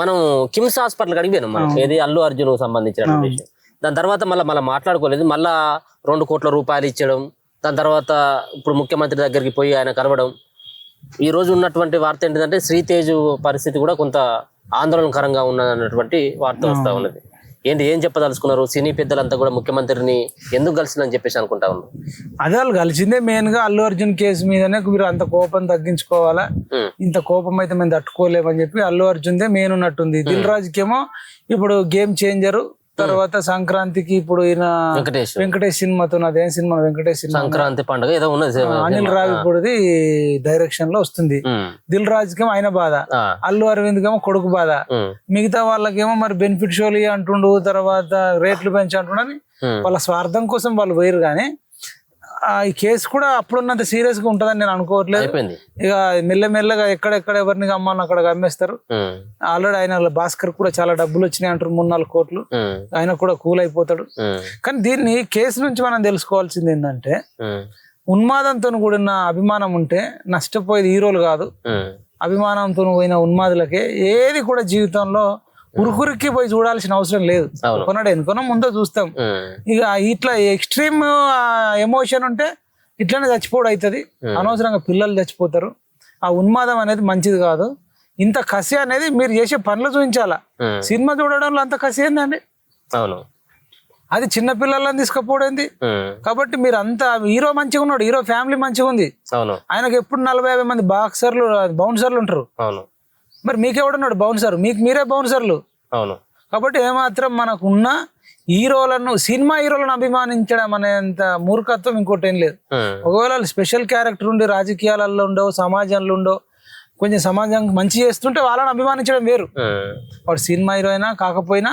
మనం కిమ్స్ హాస్పిటల్ అడిగి పోయినాం మనం, ఏది అల్లు అర్జున్ సంబంధించిన విషయం. దాని తర్వాత మళ్ళీ మాట్లాడుకోలేదు, మళ్ళా 2 కోట్ల రూపాయలు ఇచ్చడం, దాని తర్వాత ఇప్పుడు ముఖ్యమంత్రి దగ్గరికి పోయి ఆయన కలవడం. ఈ రోజు ఉన్నటువంటి వార్త ఏంటంటే శ్రీతేజ్ పరిస్థితి కూడా కొంత ఆందోళనకరంగా ఉన్నటువంటి వార్త వస్తా ఉన్నది. ఏం చెప్పదలుచుకున్నారు? సినీ పెద్దలంతా కూడా ముఖ్యమంత్రిని ఎందుకు కలిసిందని చెప్పేసి అనుకుంటా ఉన్నారు. అదే వాళ్ళు కలిసిందే మెయిన్ గా అల్లు అర్జున్ కేసు మీదనే మీరు అంత కోపం తగ్గించుకోవాలా, ఇంత కోపం అయితే మేము తట్టుకోలేమని చెప్పి అల్లు అర్జున్దే మెయిన్ ఉన్నట్టుంది. దిల్ రాజుకేమో ఇప్పుడు గేమ్ చేంజర్, తర్వాత సంక్రాంతికి ఇప్పుడు ఈయన వెంకటేష్ సినిమాతో, అదేం సినిమా వెంకటేష్ సినిమా సంక్రాంతి పండుగ ఏదో ఉన్నది, అనిల్ రావిపూడిది డైరెక్షన్ లో వస్తుంది. దిల్ రాజుకేమో ఆయన బాధ, అల్లు అరవింద్ కేమో కొడుకు బాధ, మిగతా వాళ్ళకేమో మరి బెనిఫిట్ షోలు అంటుండు, తర్వాత రేట్లు పెంచి అంటుండని వాళ్ళ స్వార్థం కోసం వాళ్ళు పోయారు. కానీ ఈ కేసు కూడా అప్పుడున్నంత సీరియస్ గా ఉంటదని నేను అనుకోవట్లేదు. ఇక మెల్లమెల్లగా ఎక్కడెక్కడ ఎవరిని అమ్మాలని అక్కడ అమ్మేస్తారు. ఆల్రెడీ ఆయన భాస్కర్ కూడా చాలా డబ్బులు వచ్చినాయి అంటారు, 3-4 కోట్లు, ఆయన కూడా కూల్ అయిపోతాడు. కానీ దీన్ని కేసు నుంచి మనం తెలుసుకోవాల్సింది ఏంటంటే, ఉన్మాదంతో కూడిన అభిమానం ఉంటే నష్టపోయేది హీరోలు కాదు, అభిమానంతో పోయిన ఉన్మాదులకే. ఏది కూడా జీవితంలో ఉరుకురికి పోయి చూడాల్సిన అవసరం లేదు. కొన్నాడు ఎందుకనో ముందో చూస్తాం. ఇక ఇట్లా ఎక్స్ట్రీమ్ ఎమోషన్ ఉంటే ఇట్లానే చచ్చిపోవడం అవుతుంది. అనవసరంగా పిల్లలు చచ్చిపోతారు. ఆ ఉన్మాదం అనేది మంచిది కాదు. ఇంత కసి అనేది మీరు చేసే పనులు చూపించాలా. సినిమా చూడడంలో అంత కసి ఏందండి? అది చిన్న పిల్లలను తీసుకుపోవడం. కాబట్టి మీరు అంతా హీరో మంచిగా ఉన్నాడు, హీరో ఫ్యామిలీ మంచిగా ఉంది, ఆయనకు ఎప్పుడు 40-50 మంది బాక్సర్లు బౌన్సర్లు ఉంటారు. మరి మీకెవడున్నాడు బౌన్సర్? మీరే బౌన్సర్లు. కాబట్టి ఏమాత్రం మనకున్న హీరోలను, సినిమా హీరోలను అభిమానించడం అనేంత మూర్ఖత్వం ఇంకోటి ఏం లేదు. ఒకవేళ స్పెషల్ క్యారెక్టర్ ఉండి రాజకీయాలలో ఉండో, సమాజంలో ఉండో, కొంచెం సమాజానికి మంచి చేస్తుంటే వాళ్ళని అభిమానించడం వేరు. వాడు సినిమా హీరో అయినా కాకపోయినా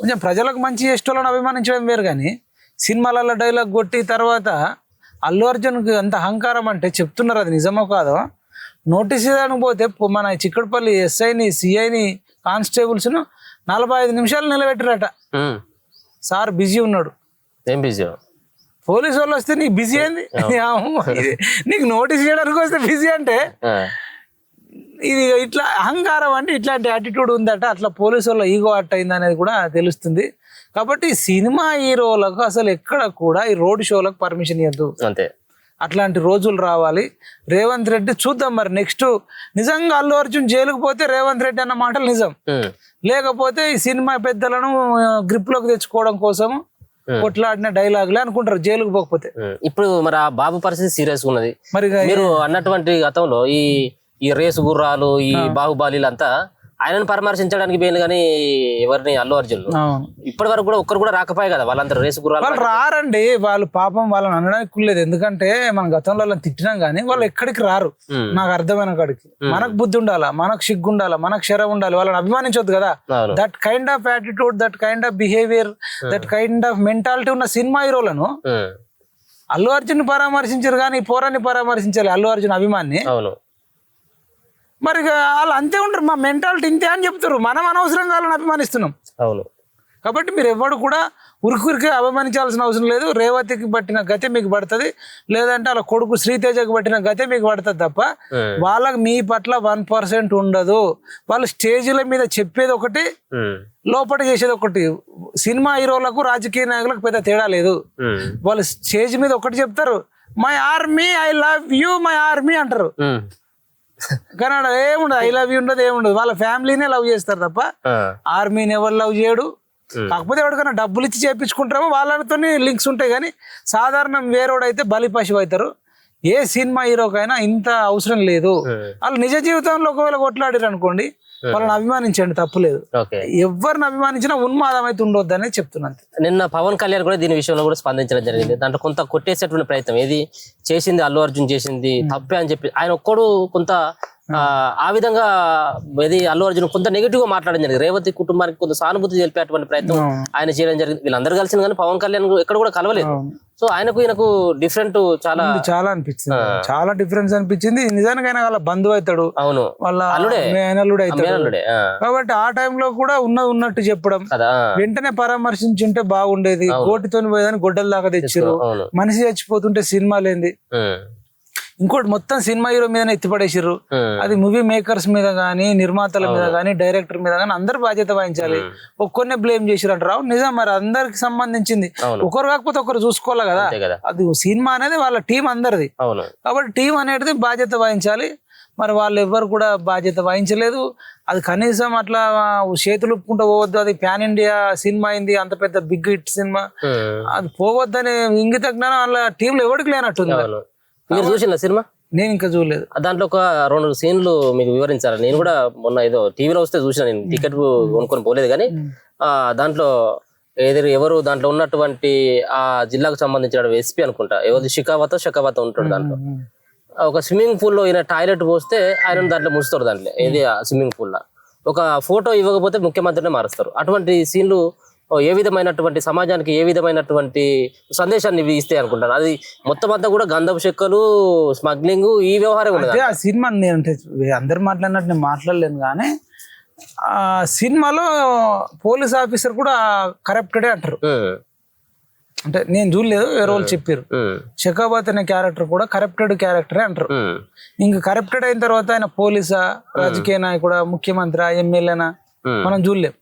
కొంచెం ప్రజలకు మంచి చేసేటోళ్ళని అభిమానించడం వేరు. కానీ సినిమాలలో డైలాగ్ కొట్టి తర్వాత అల్లు అర్జున్కి అంత అహంకారం అంటే చెప్తున్నారు, అది నిజమో కాదో. నోటీస్ ఇవ్వడానికి పోతే మన చిక్కడపల్లి ఎస్ఐని, సిఐని, కానిస్టేబుల్స్ 45 నిమిషాలు నిలబెట్టారట. సార్ బిజీ ఉన్నాడు. ఏం బిజీ? పోలీసు వాళ్ళు వస్తే నీకు బిజీ ఏంది? నీకు నోటీస్ చేయడానికి వస్తే బిజీ అంటే ఇది ఇట్లా అహంకారం అంటే ఇట్లాంటి యాటిట్యూడ్ ఉందట. అట్లా పోలీసు వాళ్ళ ఈగో అట్ అయింది అనేది కూడా తెలుస్తుంది. కాబట్టి సినిమా హీరోలకు అసలు ఎక్కడ కూడా ఈ రోడ్ షోలకు పర్మిషన్ ఇవ్వద్దు. అంతే, అట్లాంటి రోజులు రావాలి. రేవంత్ రెడ్డి చూద్దాం మరి నెక్స్ట్ నిజంగా అల్లు అర్జున్ జైలుకు పోతే రేవంత్ రెడ్డి అన్న మాటలు నిజం, లేకపోతే ఈ సినిమా పెద్దలను గ్రిప్ లోకి తెచ్చుకోవడం కోసం కొట్లాడిన డైలాగులే అనుకుంటారు జైలుకు పోకపోతే. ఇప్పుడు మరి ఆ బాబు పరిస్థితి సీరియస్ ఉన్నది. మరి మీరు అన్నటువంటి గతంలో ఈ రేసు గుర్రాలు, ఈ బాహుబలిలంతా ఆయనను పరామర్శించడానికి పోయింది, కానీ ఎవరిని అల్లు అర్జున్ ఇప్పటి వరకు కూడా ఒక్కరు కూడా రాకపోయే కదా. వాళ్ళందరూ రేసు గుర్రాలు వాళ్ళు రారండి. వాళ్ళు పాపం వాళ్ళని అనడానికి లేదు. ఎందుకంటే మన గతంలో వాళ్ళని తిట్టినాం కానీ వాళ్ళు ఎక్కడికి రారు. నాకు అర్థమైన కాడికి మనకు బుద్ధి ఉండాలా, మనకు సిగ్గు ఉండాలా, మనకు శరం ఉండాలి. వాళ్ళని అభిమానించొద్దు కదా. That kind of attitude, that kind of behaviour, that kind of mentality ఉన్న సినిమా హీరోలను అల్లు అర్జున్ పరామర్శించారు కానీ పోరాన్ని పరామర్శించాలి అల్లు అర్జున్ అభిమాన్ని. మరి వాళ్ళు అంతే ఉంటారు, మా మెంటాలిటీ ఇంతే అని చెప్తారు. మనం అనవసరంగా వాళ్ళని అభిమానిస్తున్నాం. కాబట్టి మీరు ఎవరు కూడా ఉరికి అభిమానించాల్సిన అవసరం లేదు. రేవతికి పట్టిన గతే మీకు పడుతుంది, లేదంటే వాళ్ళ కొడుకు శ్రీతేజకి పట్టిన గతే మీకు పడుతుంది తప్ప వాళ్ళకి మీ పట్ల 1% ఉండదు. వాళ్ళు స్టేజ్ల మీద చెప్పేది ఒకటి, లోపల చేసేది ఒకటి. సినిమా హీరోలకు రాజకీయ నాయకులకు పెద్ద తేడా లేదు. వాళ్ళు స్టేజ్ మీద ఒకటి చెప్తారు, my army, I love you my army అంటారు. కానీ ఏముండదు, ఐ లవ్ యూ ఉండదు, ఏముండదు. వాళ్ళ ఫ్యామిలీనే లవ్ చేస్తారు తప్ప ఆర్మీని ఎవరు లవ్ చేయడు. కాకపోతే ఎవరికైనా డబ్బులు ఇచ్చి చేయించుకుంటారో వాళ్ళతో లింక్స్ ఉంటాయి. కానీ సాధారణం వేరేవాడైతే బలిపశువు అవుతారు. ఏ సినిమా హీరోకైనా ఇంత అవసరం లేదు. వాళ్ళు నిజ జీవితంలో ఒకవేళ కొట్లాడారు అనుకోండి, వాళ్ళని అభిమానించండి, తప్పులేదు. ఎవరిని అభిమానించినా ఉన్మాదం అయితే ఉండొద్దు అనేది చెప్తున్నాను. నిన్న పవన్ కళ్యాణ్ కూడా దీని విషయంలో కూడా స్పందించడం జరిగింది. దాంట్లో కొంత కొట్టేసేటువంటి ప్రయత్నం, ఏది చేసింది అల్లు అర్జున్ చేసింది తప్పే అని చెప్పి ఆయన ఒక్కడు కొంత ఆ విధంగా ఇది అల్లు అర్జున్ కొంత నెగిటివ్ గా మాట్లాడడం జరిగింది. రేవతి కుటుంబానికి కొంత సానుభూతి తెలిపేటువంటి ప్రయత్నం ఆయన చేయడం జరిగింది. వీళ్ళందరూ కలిసింది కానీ పవన్ కళ్యాణ్ ఎక్కడ కూడా కలవలేదు. సో ఆయనకు ఈయనకు డిఫరెంట్ చాలా అనిపించింది, చాలా డిఫరెన్స్ అనిపించింది. నిజానికి ఆయన వాళ్ళ బంధువు అవుతాడు, అవును, వాళ్ళ అల్లుడే అవుతాడు. కాబట్టి ఆ టైంలో కూడా ఉన్నట్టు చెప్పడం, వెంటనే పరామర్శించుంటే బాగుండేది. కోటితో పోయేదని గొడ్డల దాకా తెచ్చారు. మనిషి చచ్చిపోతుంటే సినిమా లేంది. ఇంకోటి మొత్తం సినిమా హీరో మీదనే ఎత్తిపడేసిర్రు. అది మూవీ మేకర్స్ మీద గానీ, నిర్మాతల మీద గానీ, డైరెక్టర్ మీద గానీ అందరు బాధ్యత వహించాలి. ఒక్కరినే బ్లేమ్ చేసిరంట రావు. నిజం, మరి అందరికి సంబంధించింది. ఒకరు కాకపోతే ఒకరు చూసుకోవాలి కదా. అది సినిమా అనేది వాళ్ళ టీం అందరిది. కాబట్టి టీం అనేది బాధ్యత వహించాలి. మరి వాళ్ళు ఎవ్వరు కూడా బాధ్యత వహించలేదు. అది కనీసం అట్లా చేతులు ఒప్పుకుంటూ పోవద్దు, అది ప్యాన్ ఇండియా సినిమా అయింది, అంత పెద్ద బిగ్ హిట్ సినిమా, అది పోవద్దని ఇంగిత జ్ఞానం వాళ్ళ టీంలో ఎవరికి లేనట్టుంది. మీరు చూసిన సినిమా? నేను ఇంకా చూడలేదు. దాంట్లో ఒక 2 సీన్లు మీకు వివరించాలి. నేను కూడా మొన్న ఏదో టీవీలో వస్తే చూసిన, నేను టికెట్ కొనుక్కొని పోలేదు కానీ దాంట్లో ఎవరు దాంట్లో ఉన్నటువంటి ఆ జిల్లాకు సంబంధించిన ఎస్పీ అనుకుంటా, ఎవరు షకావత ఉంటాడు. దాంట్లో ఒక స్విమ్మింగ్ పూల్ లో ఈయన టాయిలెట్ పోస్తే ఆయన దాంట్లో ముడుస్తారు. దాంట్లో ఏది స్విమ్మింగ్ పూల్ లో ఒక ఫోటో ఇవ్వకపోతే ముఖ్యమంత్రినే మారుస్తారు. అటువంటి సీన్లు ఏ విధమైనటువంటి సమాజానికి ఏ విధమైనటువంటి సందేశాన్ని ఇస్తాయి అనుకుంటారు. అది మొత్తం అంతా కూడా గంధపు చెక్కలు, స్మగ్లింగ్, ఈ వ్యవహారం ఉన్నది. ఆ సినిమా అంటే అందరు మాట్లాడినట్టు నేను మాట్లాడలేను కానీ ఆ సినిమాలో పోలీస్ ఆఫీసర్ కూడా కరప్టెడే అంటారు. అంటే నేను చూడలేదు, వేరే వాళ్ళు చెప్పారు. షకావత్ అనే క్యారెక్టర్ కూడా కరప్టెడ్ క్యారెక్టరే అంటారు. ఇంకా కరప్టెడ్ అయిన తర్వాత ఆయన పోలీసా, రాజకీయ నాయకుడా, ముఖ్యమంత్రి, ఎమ్మెల్యేనా మనం చూడలేం.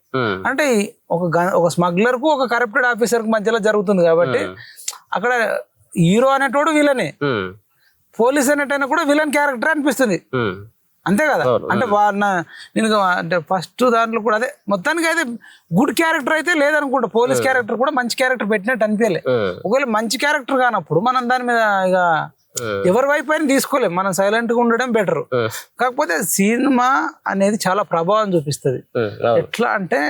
అంటే ఒక స్మగ్లర్ కు ఒక కరప్టెడ్ ఆఫీసర్ కు మధ్యలో జరుగుతుంది కాబట్టి అక్కడ హీరో అనేటోడు విలనే, పోలీస్ అనేటైనా కూడా విలన్ క్యారెక్టర్ అనిపిస్తుంది. అంతే కదా. అంటే నేను అంటే ఫస్ట్ దాంట్లో కూడా అదే మొత్తానికి అయితే గుడ్ క్యారెక్టర్ అయితే లేదనుకుంటా. పోలీస్ క్యారెక్టర్ కూడా మంచి క్యారెక్టర్ పెట్టినట్టు అనిపించలే. ఒకవేళ మంచి క్యారెక్టర్ కానప్పుడు మనం దాని మీద ఇక ఎవరి వైపు అయినా తీసుకోలేం, మనం సైలెంట్ గా ఉండడం బెటర్. కాకపోతే సినిమా అనేది చాలా ప్రభావం చూపిస్తుంది. ఎట్లా అంటే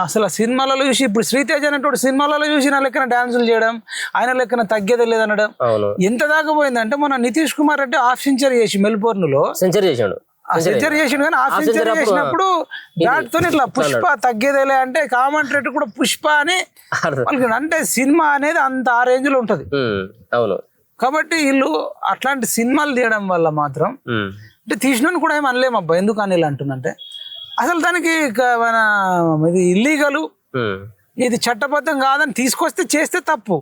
అసలు సినిమాలలో చూసి ఇప్పుడు శ్రీతేజ్ అనేటువంటి సినిమాలలో చూసి నా లెక్కన డాన్సులు చేయడం, ఆయన లెక్కన తగ్గేదే లేదనడం ఎంత దాకా పోయిందంటే మన నితీష్ కుమార్ రెడ్డి హాఫ్ సెంచరీ చేసి మెల్బోర్న్ లో సెంచరీ చేసిండు కానీ హాఫ్ సెంచరీ చేసినప్పుడు దాటితో ఇట్లా పుష్ప తగ్గేదేలే అంటే కామెంటరీ కూడా పుష్ప అని వాళ్ళకి. అంటే సినిమా అనేది అంత ఆ రేంజ్ లో ఉంటది. కాబట్టి వీళ్ళు అట్లాంటి సినిమాలు తీయడం వల్ల మాత్రం అంటే తీసినని కూడా ఏమి అనలేము. అబ్బా ఎందుకు అని ఇలా అంటుందంటే అసలు దానికి మన ఇది ఇల్లీగల్, ఇది చట్టబద్ధం కాదని తీసుకొస్తే చేస్తే తప్పు.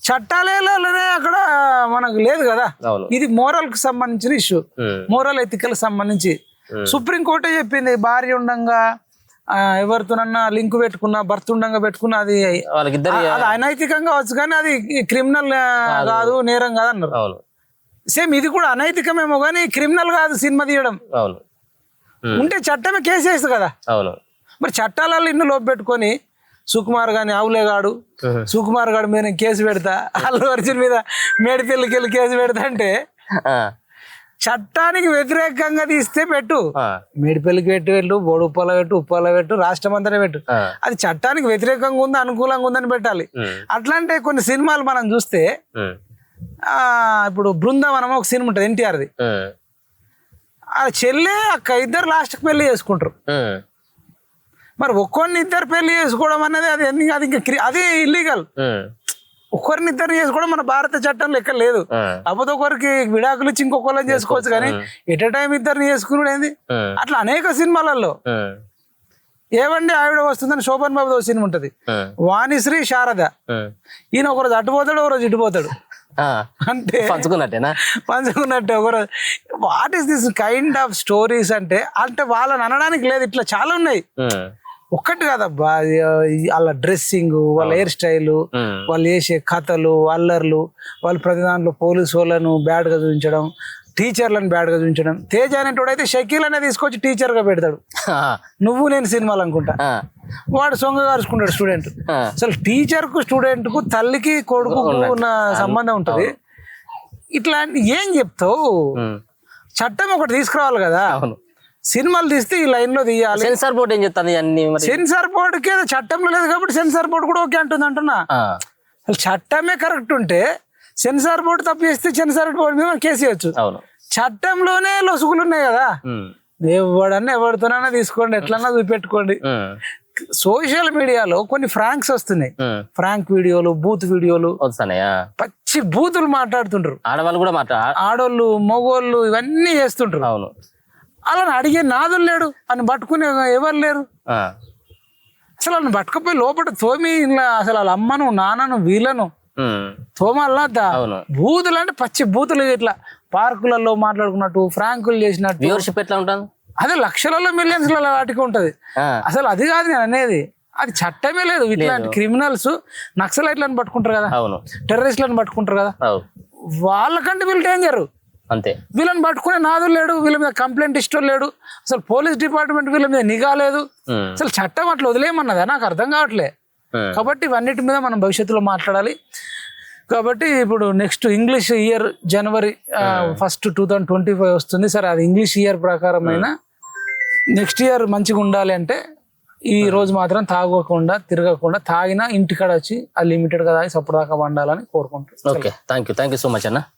చట్టాలే అక్కడ మనకు లేదు కదా. ఇది మోరల్ కి సంబంధించిన ఇష్యూ, మోరల్ ఎథికల్ సంబంధించి. సుప్రీంకోర్టే చెప్పింది భార్య ఉండంగా ఎవరితోనన్నా లింక్ పెట్టుకున్నా, భర్త ఉండంగా పెట్టుకున్నా అది అనైతికంగా వచ్చు కానీ అది క్రిమినల్ కాదు, నేరం కాదు అన్నారు. సేమ్ ఇది కూడా అనైతికమేమో కానీ క్రిమినల్ కాదు సినిమా తీయడం. ఉంటే చట్టమే కేసు వేస్తుంది కదా. మరి చట్టాలలో ఇన్ని లోపు పెట్టుకొని సుకుమార్ గాని అవులేగాడు, సుకుమార్ గాడు మీద కేసు పెడతా, అల్లు అర్జున్ మీద మేడిపల్లికి వెళ్ళి కేసు పెడతా అంటే చట్టానికి వ్యతిరేకంగా తీస్తే పెట్టు, మేడిపల్లికి వెళ్ళు, బోడుప్పల పెట్టు, ఉప్పాల పెట్టు, రాష్ట్రం అంతా పెట్టు. అది చట్టానికి వ్యతిరేకంగా ఉంది, అనుకూలంగా ఉందని పెట్టాలి. అట్లాంటి కొన్ని సినిమాలు మనం చూస్తే ఇప్పుడు బృందావనం ఒక సినిమా ఉంటుంది ఎన్టీఆర్ది. ఆ చెల్లె అక్క ఇద్దరు లాస్ట్కి పెళ్లి చేసుకుంటారు. మరి ఒక్కొన్ని ఇద్దరు పెళ్లి చేసుకోవడం అనేది అది ఇంకా అది ఇల్లీగల్. ఒక్కరిని ఇద్దరు చేసుకోవడం మన భారత చట్టంలో ఎక్కడ లేదు. కాకపోతే ఒకరికి విడాకులు ఇచ్చి ఇంకొకళ్ళని చేసుకోవచ్చు కానీ ఎట్ ఎ టైం ఇద్దరిని చేసుకున్నాడు ఏంది. అట్లా అనేక సినిమాలలో ఏవండి ఆవిడ వస్తుందని శోభన్ బాబు సినిమా ఉంటది, వాణిశ్రీ శారద. ఈయన ఒకరోజు అటుపోతాడు, ఒకరోజు ఇటుపోతాడు. అంటే పంచుకున్నట్టే ఒకరోజు. What is this kind of stories అంటే వాళ్ళని అనడానికి లేదు, ఇట్లా చాలా ఉన్నాయి. ఒక్కటి కాదబ్బా, వాళ్ళ డ్రెస్సింగ్, వాళ్ళ హెయిర్ స్టైల్, వాళ్ళు వేసే కథలు, అల్లర్లు, వాళ్ళు ప్రతి దాంట్లో పోలీసు వాళ్ళను బ్యాడ్ గా చూపించడం, టీచర్లను బ్యాడ్ గా చూపించడం. తేజ అనేటోడు అయితే షకీల్ అనే తీసుకొచ్చి టీచర్ గా పెడతాడు. నువ్వు నేను సినిమాలు అనుకుంటా, వాడు సొంగ గారుచుకుంటాడు స్టూడెంట్. అసలు టీచర్ కు స్టూడెంట్ కు తల్లికి కొడుకు ఉన్న సంబంధం ఉంటది. ఇట్లాంటి ఏం చెప్తావు? చట్టం ఒకటి తీసుకురావాలి కదా. సినిమాలు తీస్తే ఈ లైన్ లో తీయాలి. సెన్సార్ బోర్డు ఏం చెప్తాను? సెన్సార్ బోర్డుకి చట్టంలో లేదు కాబట్టి సెన్సార్ బోర్డు కూడా ఓకే అంటుంది అంటున్నా. అసలు చట్టమే కరెక్ట్ ఉంటే సెన్సార్ బోర్డు తప్పు చేస్తే సెన్సార్ బోర్డు మీద కేసు వేయచ్చు. చట్టంలోనే లొసుగులు ఉన్నాయి కదా. ఎవడన్నా ఎవరితోనైనా తీసుకోండి, ఎట్లన్నా చూపెట్టుకోండి. సోషల్ మీడియాలో కొన్ని ఫ్రాంక్స్ వస్తున్నాయి, ఫ్రాంక్ వీడియోలు, బూత్ వీడియోలు, పచ్చి బూతులు మాట్లాడుతుంటారు. ఆడవాళ్ళు కూడా ఆడోళ్ళు, మగోళ్ళు ఇవన్నీ చేస్తుంటారు. అవును, అలా అడిగే నాదులు లేడు, అని పట్టుకునే ఎవరు లేరు. అసలు వాళ్ళని పట్టుకపోయి లోపల తోమి ఇలా అసలు వాళ్ళ అమ్మను, నాన్నను, వీళ్ళను తోమాలనా వద్దా? అవును. బూతులు అంటే పచ్చి బూతులు, ఇట్లా పార్కులలో మాట్లాడుకున్నట్టు, ఫ్రాంకులు చేసినట్టు, వ్యూవర్షిప్ ఎట్లా ఉంటుంది? అదే లక్షలలో మిలియన్స్ వాటికి ఉంటది. అసలు అది కాదు నేను అనేది, అది చట్టమే లేదు. ఇట్లాంటి క్రిమినల్స్ నక్సలైట్లను పట్టుకుంటారు కదా, అవును, టెర్రరిస్టులను పట్టుకుంటారు కదా, వాళ్ళకంటే వీళ్ళు డేంజర్. అంతే. వీళ్ళని పట్టుకునే నాదులు లేడు, వీళ్ళ మీద కంప్లైంట్ ఇష్టం లేడు, అసలు పోలీస్ డిపార్ట్మెంట్ వీళ్ళ మీద నిఘా లేదు. అసలు చట్టం అట్లా వదిలేయమన్నదా నాకు అర్థం కావట్లే. కాబట్టి ఇవన్నిటి మీద మనం భవిష్యత్తులో మాట్లాడాలి. కాబట్టి ఇప్పుడు నెక్స్ట్ ఇంగ్లీష్ ఇయర్ జనవరి 1, 2025 వస్తుంది. సరే అది ఇంగ్లీష్ ఇయర్ ప్రకారం అయినా నెక్స్ట్ ఇయర్ మంచిగా ఉండాలి అంటే ఈ రోజు మాత్రం తాగకుండా తిరగకుండా, తాగినా ఇంటికాడ వచ్చి అది లిమిటెడ్ గా తాగి సప్పుడు దాకా వండాలని కోరుకుంటున్నాను. Okay, thank you so much అన్న.